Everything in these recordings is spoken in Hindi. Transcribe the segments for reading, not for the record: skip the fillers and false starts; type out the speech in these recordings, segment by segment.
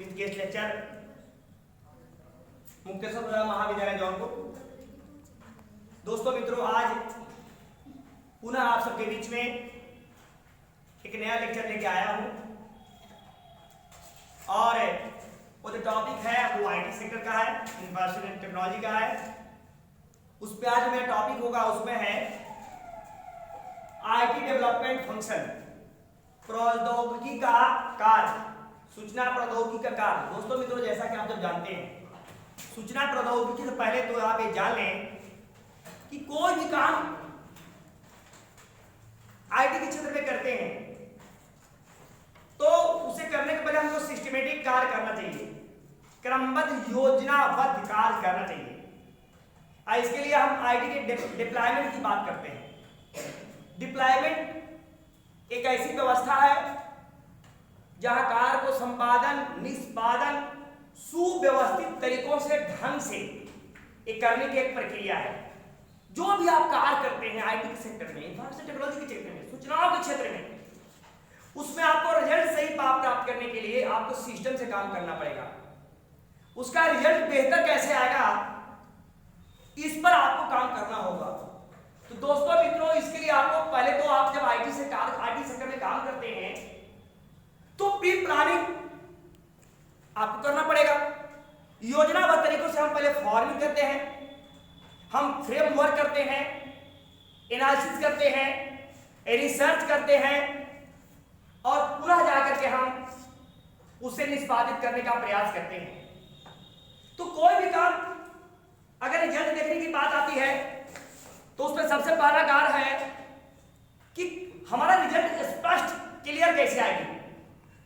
गेस्ट लेक्चर मुक्तेश्वर महाविद्यालय जौनपुर। दोस्तों मित्रों, आज पुनः आप सबके बीच में एक नया लेक्चर लेके आया हूं और वो जो टॉपिक है वो आईटी सेक्टर का है, इंफॉर्मेशन एंड टेक्नोलॉजी का है। उस पर आज मेरा टॉपिक होगा, उसमें है आईटी डेवलपमेंट फंक्शन, प्रौद्योगिकी का कार्य, सूचना प्रौद्योगिकी का कार्य। दोस्तों मित्रों, जैसा कि आप जब जानते हैं, सूचना प्रौद्योगिकी से पहले तो आप ये जान लें कि कोई भी काम आईटी के क्षेत्र में करते हैं तो उसे करने के पहले हमको सिस्टमेटिक कार्य करना चाहिए, क्रमबद्ध योजनाबद्ध कार्य करना चाहिए। इसके लिए हम आईटी के डिप्लॉयमेंट की बात करते हैं। डिप्लॉयमेंट एक ऐसी व्यवस्था है जहां कार्य को संपादन निष्पादन सुव्यवस्थित तरीकों से ढंग से एक करने की एक प्रक्रिया है। जो भी आप कार्य करते हैं आईटी के सेक्टर में, इंफॉर्मेशन टेक्नोलॉजी के क्षेत्र में, सूचनाओं के क्षेत्र में, उसमें आपको रिजल्ट सही प्राप्त करने के लिए आपको सिस्टम से काम करना पड़ेगा। उसका रिजल्ट बेहतर कैसे आएगा, इस पर आपको काम करना होगा। तो दोस्तों मित्रों, इसके लिए आपको पहले तो आप जब आईटी सेक्टर में काम करते हैं तो प्री प्लानिंग आपको करना पड़ेगा। योजनाबद्ध तरीकों से हम पहले फॉर्मिंग करते हैं, हम फ्रेमवर्क करते हैं, एनालिसिस करते हैं, रिसर्च करते हैं और पुनः जाकर के हम उसे निष्पादित करने का प्रयास करते हैं। तो कोई भी काम अगर रिजल्ट देखने की बात आती है तो उसमें सबसे पहला कार्य है कि हमारा रिजल्ट स्पष्ट क्लियर कैसे आएगी।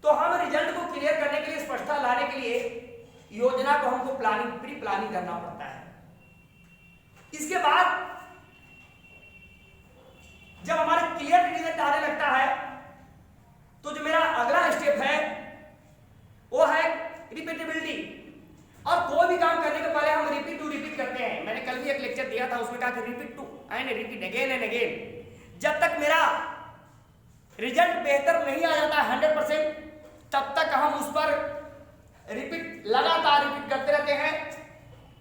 तो हम रिजल्ट को क्लियर करने के लिए, स्पष्टता लाने के लिए योजना को हमको प्री प्लानिंग करना पड़ता है। इसके बाद जब हमारा क्लियर रिजल्ट आने लगता है तो जो मेरा अगला स्टेप है वो है रिपीटेबिलिटी। और कोई भी काम करने के पहले हम रिपीट टू रिपीट करते हैं। मैंने कल भी एक लेक्चर दिया था, उसमें कहा कि repeat to and repeat again and again. जब तक मेरा रिजल्ट बेहतर नहीं आ जाता 100%, तब तक हम उस पर लगातार रिपीट करते रहते हैं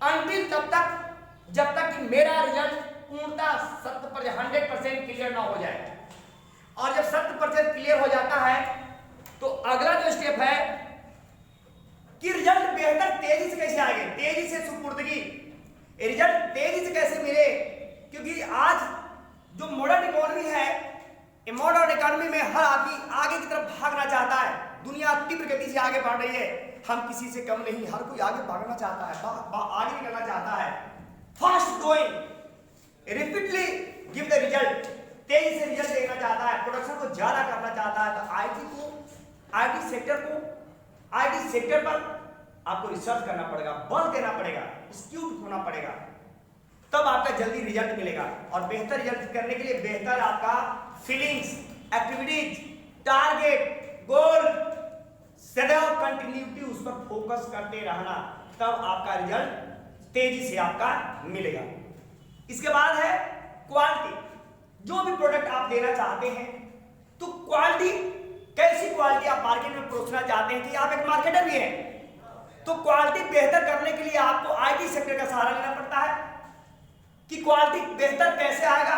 अनटिल तब तक जब तक कि मेरा रिजल्ट पूर्णतः 100% क्लियर ना हो जाए। और जब 100% क्लियर हो जाता है तो अगला जो स्टेप है कि रिजल्ट बेहतर तेजी से कैसे आएंगे, तेजी से सुपुर्दगी, रिजल्ट तेजी से कैसे मिले। क्योंकि आज जो मॉडर्न इकोनॉमी है, मॉडर्न इकोनॉमी में हर आदमी आगे की तरफ भागना चाहता है। दुनिया तीव्र गति से आगे बढ़ रही है, हम किसी से कम नहीं, हर कोई आगे भागना चाहता है, आगे निकलना चाहता है। Fast growing, repeatedly give the result, तेजी से रिजल्ट देखना चाहता है, प्रोडक्शन को ज्यादा करना चाहता है। तो आईटी सेक्टर पर आपको रिसर्च करना पड़ेगा, बल देना पड़ेगा, इंस्टीट्यूट होना पड़ेगा, तब आपका जल्दी रिजल्ट मिलेगा। और बेहतर रिजल्ट करने के लिए बेहतर आपका फीलिंग्स, एक्टिविटीज, टारगेट, गोल, सदैव कंटिन्यूटी उस पर फोकस करते रहना, तब आपका रिजल्ट तेजी से आपका मिलेगा। इसके बाद है क्वालिटी। जो भी प्रोडक्ट आप देना चाहते हैं तो क्वालिटी, कैसी क्वालिटी आप मार्केट में परोसना चाहते हैं कि आप एक मार्केटर भी हैं, तो क्वालिटी बेहतर करने के लिए आपको आईटी सेक्टर का सहारा लेना पड़ता है कि क्वालिटी बेहतर कैसे आएगा।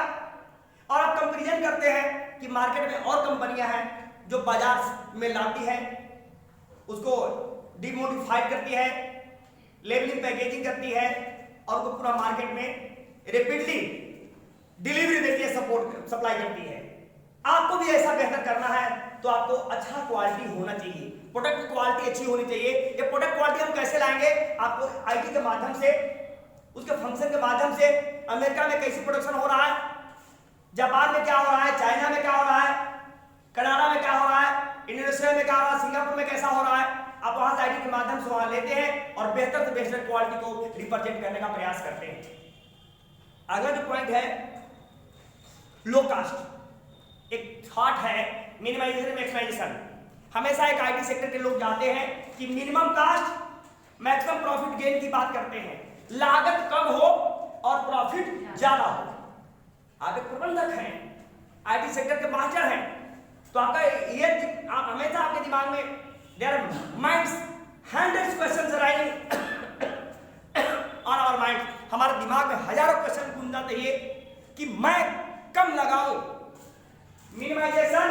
और आप कंपैरिजन करते हैं कि मार्केट में और कंपनियां हैं जो बाजार में लाती हैं, उसको डिमोडिफाइड करती है, लेबलिंग पैकेजिंग करती है और उसको पूरा मार्केट में रिपीटली डिलीवरी देती है, सप्लाई करती है। आपको भी ऐसा बेहतर करना है तो आपको अच्छा क्वालिटी होना चाहिए, प्रोडक्ट क्वालिटी अच्छी होनी चाहिए। ये प्रोडक्ट क्वालिटी हम कैसे लाएंगे, आपको आईटी के माध्यम से, उसके फंक्शन के माध्यम से। अमेरिका में कैसी प्रोडक्शन हो रहा है, जापान में क्या हो रहा है, चाइना में क्या हो रहा है, कनाडा में क्या हो रहा है, इंडोनेशिया में क्या हो रहा है, सिंगापुर में कैसा हो रहा है, आप वहां से आईटी के माध्यम से वहां लेते हैं और बेहतर से बेहतर क्वालिटी को रिप्रेजेंट करने का प्रयास करते हैं। अगला जो पॉइंट है लो कास्ट, एक थॉट है मिनिमाइजेशन मैक्सिमाइजेशन। हमेशा एक आईटी सेक्टर के लोग चाहते हैं कि minimum cost maximum profit gain की बात करते हैं, लागत कम हो और प्रॉफिट ज्यादा हो। आप एक प्रबंधक हैं, आईटी सेक्टर के मास्टर हैं, तो आपका ये आप हमेशा आपके दिमाग में their minds hundreds questions arising on our mind, हमारे दिमाग में हजारों क्वेश्चन गूंजना चाहिए कि मैं कम लगाऊं। Minimization,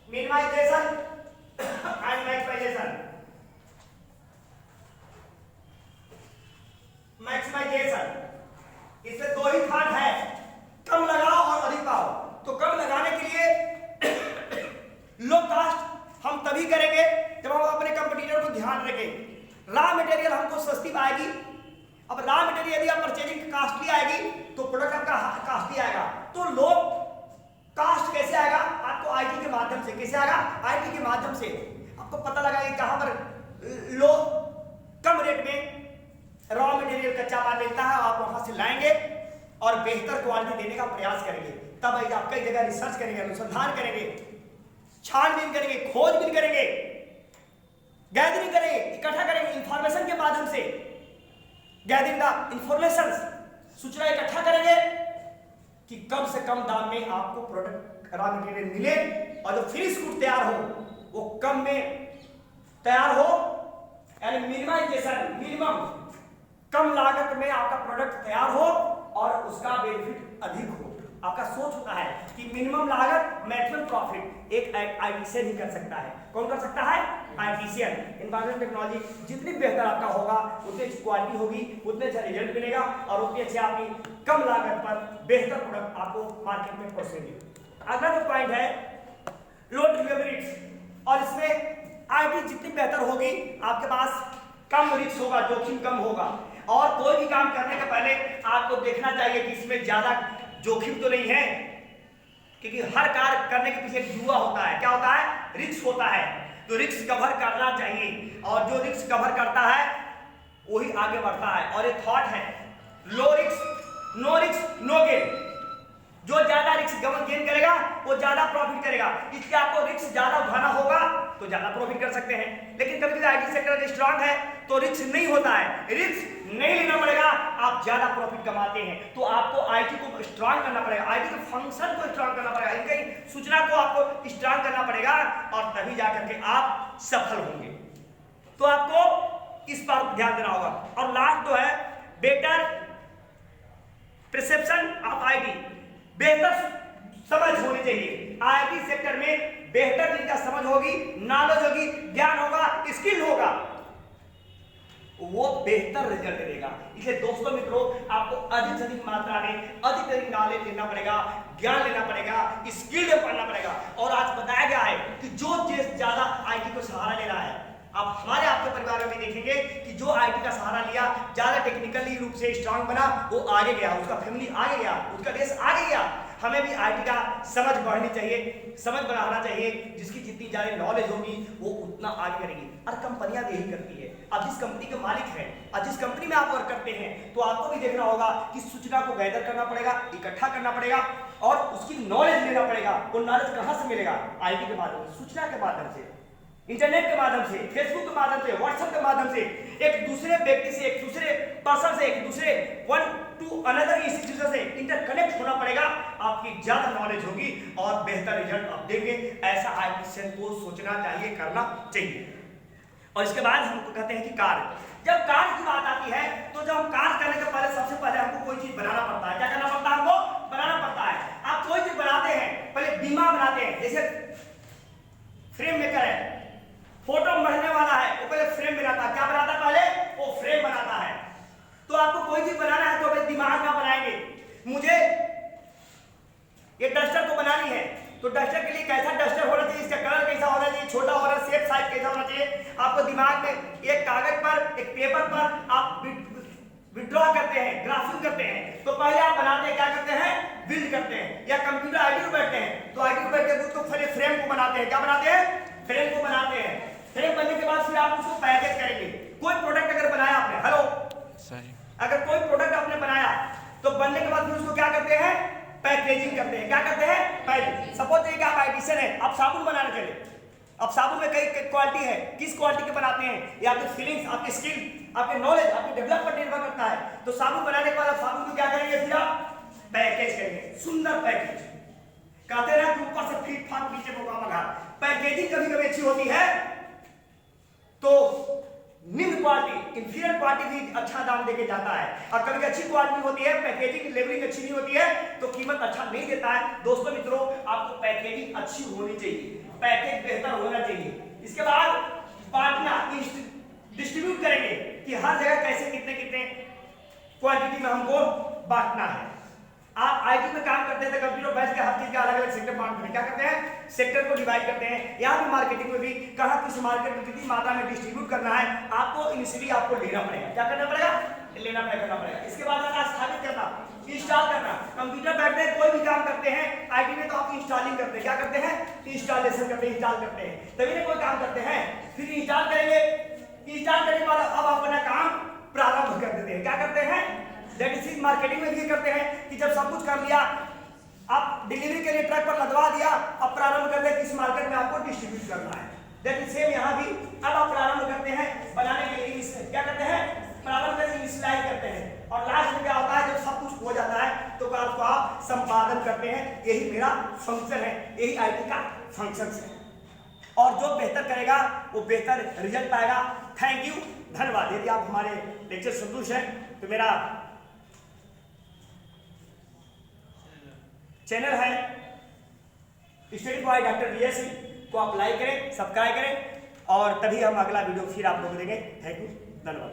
minimization and maximization. Maximization, इससे दो ही पार्ट है, कम लगाओ और अधिक पाओ। तो कम लगाने के लिए लो कास्ट हम तभी करेंगे जब हम अपने कंपटीटर को ध्यान रखें। रॉ मटेरियल हमको सस्ती पाएगी। अब रॉ मटेरियल यदि आप परचेजिंग कास्टली आएगी तो प्रोडक्ट आपका कास्टली आएगा। तो लो कास्ट कैसे आएगा? आपको आईटी के माध्यम से। कैसे आएगा? आईटी के माध्यम से आपको पता लगा कि कहां पर लो कम रेट में रॉ मटेरियल कच्चा माल मिलता है, आप वहां से लाएंगे और बेहतर क्वालिटी देने का प्रयास करेंगे। तब आप कई जगह रिसर्च करेंगे, अनुसंधान करेंगे, छानबीन करेंगे, खोजबीन करेंगे, गैदरिंग करेंगे, इकट्ठा करेंगे इंफॉर्मेशन के माध्यम से। गैदरिंग द इंफॉर्मेशन, सूचना इकट्ठा करेंगे कि कम से कम दाम में आपको प्रोडक्ट रॉ मटेरियल मिले और जो फिनिश गुड तैयार हो वो कम में तैयार हो। यानी मिनिमाइजेशन, मिनिमम कम लागत में आपका प्रोडक्ट तैयार हो और उसका बेनिफिट अधिक हो। आपका सोच होता है कि मिनिमम लागत मैक्सिमम प्रॉफिट एक आईटीशियन ही कर सकता है। कौन कर सकता है? आईटीशियन। इन्फॉर्मेशन टेक्नोलॉजी जितनी बेहतर आपका होगा उतनी अच्छी क्वालिटी होगी, उतने अच्छा रिजल्ट मिलेगा और उतनी अच्छी आपकी कम लागत पर बेहतर प्रोडक्ट आपको मार्केट में पहुंचेंगे। अगला जो पॉइंट है लो डिलीवरी रिस्क, और इसमें आईटी जितनी बेहतर होगी आपके पास कम रिस्क होगा, जोखिम कम होगा। और कोई भी काम करने के पहले आपको देखना चाहिए कि इसमें ज्यादा जोखिम तो नहीं है, क्योंकि हर कार्य करने के पीछे एक जुआ होता है। क्या होता है? रिस्क होता है। तो रिस्क कवर करना चाहिए और जो रिस्क कवर करता है वही आगे बढ़ता है। और एक थॉट है low risk no risk no gain. जो ज्यादा रिस्क गेन करेगा वो ज्यादा प्रॉफिट करेगा। इसलिए आपको रिस्क ज्यादा उठाना होगा तो ज्यादा प्रॉफिट कर सकते हैं। लेकिन कभी कभी आईटी सेक्टर स्ट्रांग है तो रिस्क नहीं होता है, रिस्क नहीं लेना पड़ेगा, आप ज्यादा प्रॉफिट कमाते हैं। तो आपको आईटी को स्ट्रांग करना पड़ेगा, आईटी के फंक्शन को स्ट्रांग करना पड़ेगा, इनकी सूचना को आपको स्ट्रांग करना पड़ेगा और तभी जाकर के आप सफल होंगे। तो आपको इस पर ध्यान देना होगा। और लास्ट जो है बेटर परसेप्शन ऑफ आईटी, बेहतर समझ होनी चाहिए। आईटी सेक्टर में बेहतर जिनका समझ होगी, नॉलेज होगी, ज्ञान होगा, स्किल होगा, वो बेहतर रिजल्ट देगा। इसलिए दोस्तों मित्रों, आपको अधिक से अधिक मात्रा में अधिक से अधिक नॉलेज लेना पड़ेगा, ज्ञान लेना पड़ेगा, स्किल डेवलप करना पड़ेगा। और आज बताया गया है कि जो देश ज्यादा आईटी को सहारा ले रहा है, आप हमारे आपके परिवार में देखेंगे कि जो आईटी का सहारा लिया, ज्यादा टेक्निकली रूप से स्ट्रांग बना, वो आगे गया, उसका फैमिली आगे गया, उसका देश आगे गया। हमें भी आईटी का समझ बढ़नी चाहिए, समझ बढ़ाना चाहिए। जिसकी जितनी ज्यादा नॉलेज होगी वो उतना आगे करेगी। और कंपनियां यही करती है। अब जिस कंपनी के मालिक हैं और जिस कंपनी में आप वर्क करते हैं तो आपको भी देखना होगा कि सूचना को गैदर करना पड़ेगा, इकट्ठा करना पड़ेगा और उसकी नॉलेज लेना पड़ेगा। वो नॉलेज कहां से मिलेगा? आईटी के माध्यम से, सूचना के माध्यम से, इंटरनेट के माध्यम से, फेसबुक के माध्यम से, व्हाट्सएप के माध्यम से, एक दूसरे व्यक्ति से, एक दूसरे पर्सन से, एक दूसरे वन टू अनदर इंस्टीट्यूशन से इंटरकनेक्ट होना पड़ेगा। आपकी ज्यादा नॉलेज होगी और बेहतर रिजल्ट आप देंगे। ऐसा आईटी को सोचना चाहिए, करना चाहिए। और इसके बाद हम कहते हैं कि कार्य। जब कार्य की बात आती है तो जब हम कार्य करने के पहले सबसे पहले हमको कोई चीज बनाना पड़ता है। क्या करना पड़ता है? हमको बनाना पड़ता है। आप कोई चीज बनाते हैं, पहले बीमा बनाते हैं। जैसे फ्रेम मेकर है, फोटो मढ़ने वाला है, वो पहले फ्रेम बनाता है। क्या बनाता है? पहले वो फ्रेम बनाता है। तो आपको कोई चीज बनाना है तो अपने दिमाग में बनाएंगे। मुझे ये डस्टर को बनानी है तो डस्टर के लिए कैसा डस्टर होना चाहिए, इसका कलर कैसा होना चाहिए, छोटा होना, शेप साइज कैसा होना चाहिए। आपको दिमाग में एक कागज पर, एक पेपर पर आप विड्रॉ करते हैं, ग्राफिंग करते हैं। तो पहले आप बनाते हैं, क्या करते हैं? बिल्ड करते हैं। या कंप्यूटर आईटी में बैठते हैं तो आईटी में बैठ के उसको पहले फ्रेम को बनाते हैं। क्या बनाते हैं? फ्रेम को बनाते हैं। फ्रेम बनने के बाद फिर आप उसको पैकेज करेंगे। कोई प्रोडक्ट अगर बनाया आपने, हेलो सही, अगर कोई प्रोडक्ट आपने बनाया तो बनने के बाद फिर उसको क्या करते हैं? पैकेजिंग करते हैं। क्या करते हैं? पैकेजिंग। सपोज कि आप आईटीशियन है, आप साबुन बनाने चले। अब साबुन में कई क्वालिटी है, किस क्वालिटी के बनाते हैं, या आपके फीलिंग्स, आपके स्किल, आपके नॉलेज, आपके डेवलप पर निर्भर करता है। तो साबुन बनाने के बाद आप साबुन को क्या करेंगे? फिर आप पैकेज करेंगे, सुंदर पैकेज। कहते हैं ना कि ऊपर से ठीक ठाक नीचे होगा मगर पैकेजिंग कभी कभी अच्छी होती है तो निम्न क्वालिटी इंफीरियर क्वालिटी भी अच्छा दाम देके जाता है, और कभी अच्छी क्वालिटी होती है पैकेजिंग लेबलिंग अच्छी नहीं होती है तो कीमत अच्छा नहीं देता है। दोस्तों मित्रों, आपको पैकेजिंग अच्छी होनी चाहिए, पैकेज बेहतर होना चाहिए। इसके बाद बांटना, डिस्ट्रीब्यूट करेंगे कि हर जगह कैसे कितने कितने क्वांटिटी में हमको बांटना है। आप आईटी में काम करते हैं तो कंप्यूटर बेस के हर चीज के अलग अलग सेक्टर बांटते हैं, क्या करते हैं सेक्टर को डिवाइड करते हैं। यहाँ भी मार्केटिंग में भी कहाँ किस मार्केट में कितनी मात्रा में डिस्ट्रीब्यूट करना है आपको इनिशियली आपको लेना पड़ेगा, क्या करना पड़ेगा, करना पड़ेगा। इसके बाद स्थापित करना, इंस्टॉल करना। कंप्यूटर बैठते हैं कोई भी काम करते हैं आईटी में तो आप इंस्टॉलिंग करते हैं, क्या करते हैं इंस्टॉलेशन करते हैं, इंस्टॉल करते हैं, तभी ना कोई काम करते हैं। फिर इंस्टॉल करेंगे, इंस्टॉल करने के बाद अब अपना काम प्रारंभ कर देते हैं, क्या करते हैं दैट इज मार्केटिंग में भी करते हैं कि जब सब कुछ कर लिया आप डिलीवरी के लिए ट्रक पर लदवा दिया, अब प्रारंभ कर दे किस मार्केट में आपको डिस्ट्रीब्यूट करना है। दैट इज सेम यहाँ भी अब आप प्रारंभ करते हैं बनाने के लिए, क्या करते हैं प्रारंभ करके इनिशियलाइज करते हैं, और लास्ट में क्या होता है जब सब कुछ हो जाता है तो आपको आप संपादन करते हैं। यही मेरा फंक्शन है, यही आईटी का फंक्शन है, और जो बेहतर करेगा वो बेहतर रिजल्ट पाएगा। थैंक यू, धन्यवाद। यदि आप हमारे लेक्चर संतुष्ट हैं तो मेरा चैनल है स्टडी बॉय डॉक्टर VS को आप लाइक करें, सब्सक्राइब करें, और तभी हम अगला वीडियो फिर आप लोग देंगे। थैंक यू, धन्यवाद।